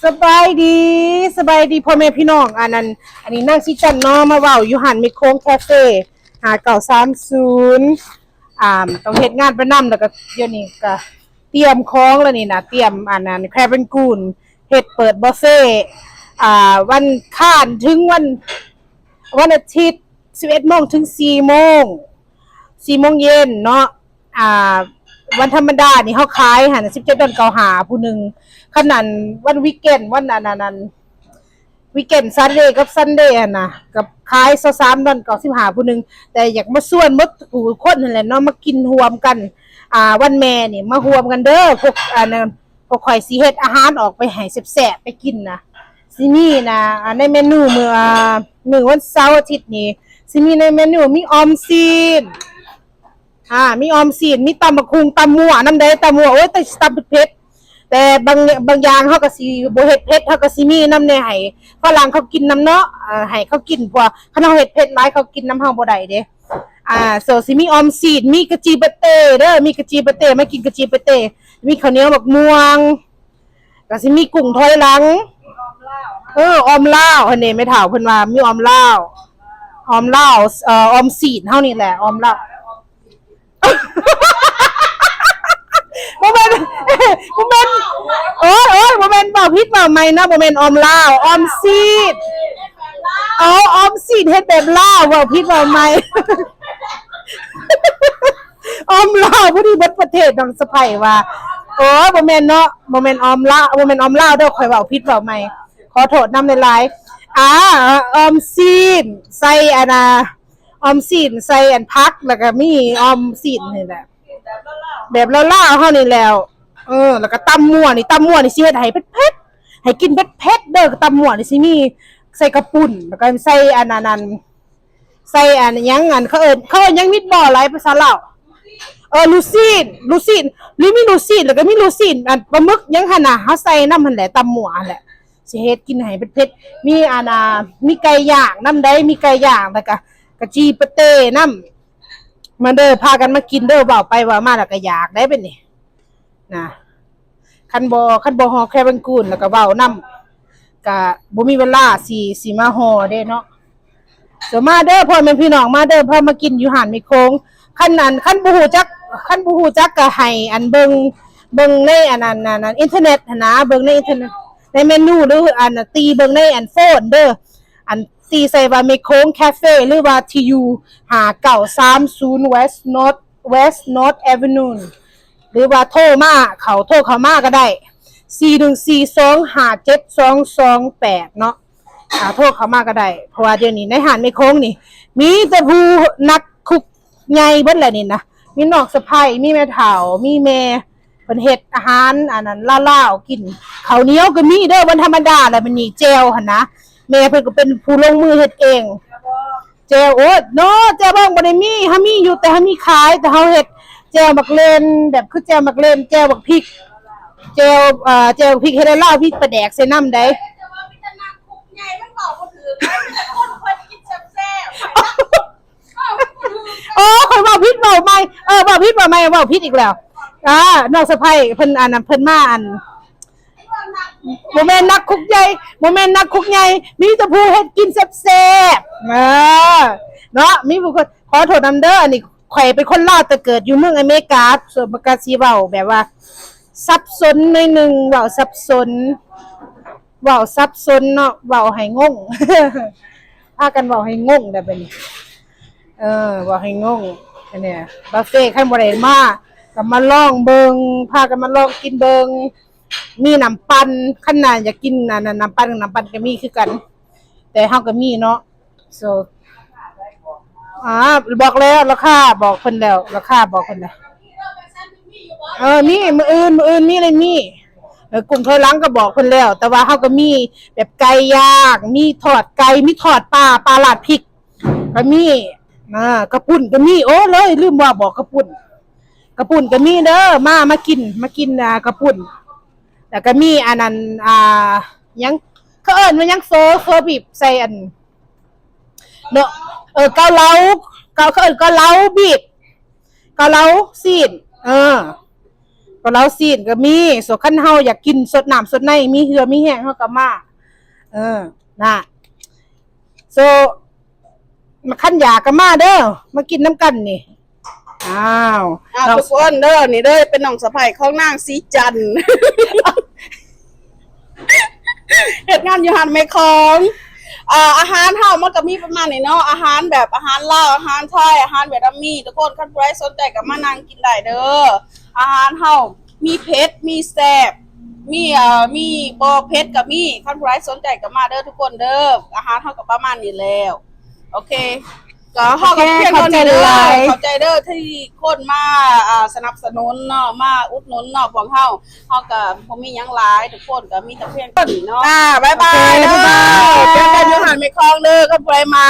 สบายดีพ่อแม่พี่น้องอันนี้นั่งซิจันเนาะมาเว้าอยู่หันมีโค้งคาเฟ่5930ต้องเฮ็ดงานประนำแล้วก็เดี๋ยวนี้ก็เตรียมของแล้วนี่นะเตรียมอันนั้นแครเป็นกูนเฮ็ดเปิดบุฟเฟ่วันค้านถึงวันอาทิตย์11 โมงถึง4 โมงเย็นเนาะอ่าวันธรรมดานี่เฮาขายหั่น17.95ผู้หนึงขนาดวันวีคเอนด์วันนั้นวีคเอนด์ซันเดย์กับซันเดย์หั่นน่ะกับขาย23.95ผู้หนึงแต่อยากมาส่วนหมดผู้คนนั่นแหละเนาะมากินรวมกันวันแม่นี่มารวมกันเด้อพวกอันนั้นพวกข่อยสิเฮ็ดอาหารออกไปให้แซ่บๆไปกินนะสิมีนะในเมนูมื้อวันเสาร์อาทิตย์นี้สิมีในเมนูมีออมสินมีออมสินมีตำบักหุ่งตำมั่วน้ำใดตำมั่วโอ้ยแต่ตำเผ็ดแต่บางอย่างเฮาก็สิบ่เฮ็ดเผ็ดเฮาก็สิมีน้ำในให้ฝรั่งเขากินน้ำเนาะให้เขากินพวกคันเฮาเฮ็ดเผ็ดหลายเขากินน้ำเฮาบ่ได้เด้สิมีออมสินมีกะจีปะเต้เด้อมีกะจีปะเต้มากินกะจีปะเต้มีข้าวเหนียวบักม่วงก็สิมีกุ้งถอยหลังออมลาวอันนี้แม่เฒ่าเพิ่นว่ามีออมลาวออมลาวออมสินเฮานี่แหละออมลาวบ่แม่นบ่แม่นโอ้ยบ่แม่นเว้าผิดเว้าใหม่นะบ่แม่นออมลาวออมสินออมสินเฮ็ดแบบลาวเว้าผิดเว้าใหม่ออมลาวผู้ที่เบิดประเทศน้องสะใภ้ว่าโอ้บ่แม่นเนาะบ่แม่นออมลาวบ่แม่นออมลาวเด้อข่อยเว้าผิดเว้าใหม่ขอโทษนำหลายๆออมสินใส่ออมสินใส่ผักแล้วก็มีออมสินนี่แหละแบบลาวๆเฮานี่แล้วแล้วก็ตำมั่วนี่สิเฮ็ดให้เผ็ดๆให้กินเผ็ดๆเด้อตำมั่วนี่สิมีใส่กระปุ่นแล้วก็ใส่อันนั้นใส่อันหยังเขาเอิ้นหยังมิดบ่หลายภาษาลาวลูซีนหรือมีลูซีนแล้วก็มีลูซีนอันปลาหมึกยังหั่นน่ะเฮาใส่นำหั่นแหละตำมั่วหั่นแหละสิเฮ็ดกินให้เผ็ดๆมีมีไก่ย่างนำได้มีไก่ย่างแล้วก็กะจีปะเต้นำมาเด้อพากันมากินเด้อเว้าไปเว้ามาแล้วก็อยากได้เป็นนี่นะคันบ่ฮอแค่บังกูนแล้วก็เว้านำก็บ่มีเวลาสิมาฮอเด้เนาะมาเด้อพ่อแม่พี่น้องมาเด้อพามากินอยู่หาดมีโค้งคันบ่ฮู้จักก็ให้เบิ่งในอันนั้นอินเทอร์เน็ตนะเบิ่งในอินเทอร์เน็ตในเมนูหรือตีเบิ่งในโฟนเด้อตีใส่ว่ามีโค้งคาเฟ่หรือว่า TU 5930 West North Avenue หรือว่าโทรเข้ามาก็ได้4142572228เนาะโทรเข้ามาก็ได้เพราะว่าเดี๋ยวนี้ในหาดไม่โค้งนี่มีแต่ผู้นักคุกใหญ่เบิดแหละนี่นะมีน้องสะใภ้มีแม่เฒ่ามีแม่เพิ่นเฮ็ดอาหารอันนั้นลาวๆกินข้าวเหนียวก็มีเด้อวันธรรมดาแหละมันนี่แจ่วหั่นนะแม่เพิ่นก็เป็นผู้ลงมือเฮ็ดเองแจ่วโอ๊ยเนาะแจ่วบ้างบ่ได้มีเฮามีอยู่แต่เฮามีขายแต่เฮาเฮ็ดแจ่วบักเลนแบบคือแจ่วบักเลนแจ่วบักพริกแจ่วแจ่วพริกเฮ็ดลาวพริกปลาแดกใส่น้ำได้ข่อยเว้าผิดเว้าใหม่เว้าผิดเว้าใหม่เว้าผิดอีกแล้วน้องสะใภ้เพิ่นเพิ่นมาบ่แม่นนักคุกใหญ่มีแต่ผู้เฮ็ดกินแซ่บๆเนาะมีผู้คนขอโทษนำเด้ออันนี้ข่อยเป็นคนลาวแต่เกิดอยู่เมืองอเมริกาส่วนปกติเว้าแบบว่าสับสนหน่อยนึงเว้าสับสนเนาะเว้าให้งงพากันเว้าให้งงได้บัดนี้เว้าให้งงอันเนี้ยบุฟเฟ่ต์คันบ่ได้มาก็มาลองเบิ่งพากันมาลองกินเบิ่งมีน้ำปั่นคันน่ะอยากกินน้ำปั่นก็มีคือกันแต่เฮาก็มีเนาะ so บอกแล้วราคาบอกเพิ่นแล้วราคาบอกเพิ่นแล้วมีมื้ออื่นมีอะไรมีกลุ่มถอยหลังก็บอกเพิ่นแล้วแต่ว่าเฮาก็มีแบบไก่ย่างมีทอดไก่มีทอดปลาลาดพริกก็มีกระปุ่นก็มีโอ้เลยลืมว่าบอกกระปุ่นก็มีเด้อมากินกระปุ่นแล้วก็มีอันนั้นยังเขาเอิ้นว่ายังโฟบีบใส่อันเนาะเกาเหลาเขาเอิ้นเกาเหลาบีบเกาเหลาซีนป ก็เหล้าซีนก็มีส่วนคันเฮาอยากกินสดน้ำสดในมีเหือมีแห้งเฮาก็มาน่ะโซมาคันอยากก็มาเด้อมากินน้ำกันนี่อ้าวทุกคนเด้อนี่เด้อเป็นน้องสะใภ้ของนางสีจันทร์ เฮ็ดงานอยู่หันแม่ของอาหารเฮามันก็มีประมาณนี้เนาะอาหารแบบอาหารลาวอาหารไทยอาหารเวียดนามทุกคนคันใครสนใจก็มานั่งกินได้เด้ออาหารเฮามีเผ็ดมีแซ่บมีบ่เผ็ดก็มีคันใครสนใจก็มาเด้อทุกคนเด้ออาหารเฮาก็ประมาณนี้แล้วโอเคก็เฮาก็เพียงเท่านี้เด้อเข้าใจเด้อที่คนมาสนับสนุนเนาะมาอุดหนุนเนาะพวกเฮาก็บ่มีหยังหลายทุกคนก็มีแต่เพียงเท่านี้เนาะบ๊ายบายเด้อเจอกันอยู่หันแม่คลองเด้อคันใครมา